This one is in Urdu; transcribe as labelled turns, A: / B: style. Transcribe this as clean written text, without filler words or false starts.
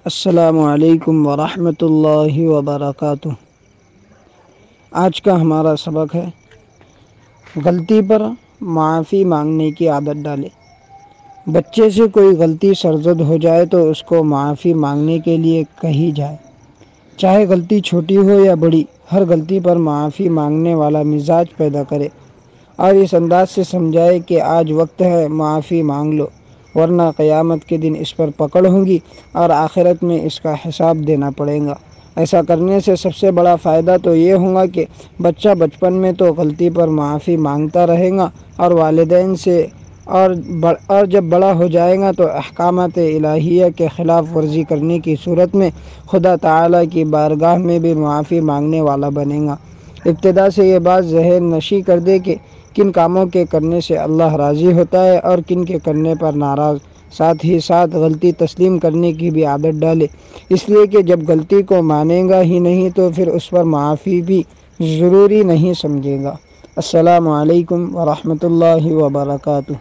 A: السلام علیکم ورحمۃ اللہ وبرکاتہ۔ آج کا ہمارا سبق ہے غلطی پر معافی مانگنے کی عادت ڈالیں۔ بچے سے کوئی غلطی سرزد ہو جائے تو اس کو معافی مانگنے کے لیے کہی جائے، چاہے غلطی چھوٹی ہو یا بڑی۔ ہر غلطی پر معافی مانگنے والا مزاج پیدا کرے اور اس انداز سے سمجھائے کہ آج وقت ہے، معافی مانگ لو، ورنہ قیامت کے دن اس پر پکڑ ہوگی اور آخرت میں اس کا حساب دینا پڑے گا۔ ایسا کرنے سے سب سے بڑا فائدہ تو یہ ہوگا کہ بچہ بچپن میں تو غلطی پر معافی مانگتا رہے گا اور والدین سے، اور جب بڑا ہو جائے گا تو احکامات الہیہ کے خلاف ورزی کرنے کی صورت میں خدا تعالیٰ کی بارگاہ میں بھی معافی مانگنے والا بنے گا۔ ابتدا سے یہ بات ذہن نشین کر دے کہ کن کاموں کے کرنے سے اللہ راضی ہوتا ہے اور کن کے کرنے پر ناراض۔ ساتھ ہی ساتھ غلطی تسلیم کرنے کی بھی عادت ڈالے، اس لیے کہ جب غلطی کو مانے گا ہی نہیں تو پھر اس پر معافی بھی ضروری نہیں سمجھے گا۔ السلام علیکم ورحمۃ اللہ وبرکاتہ۔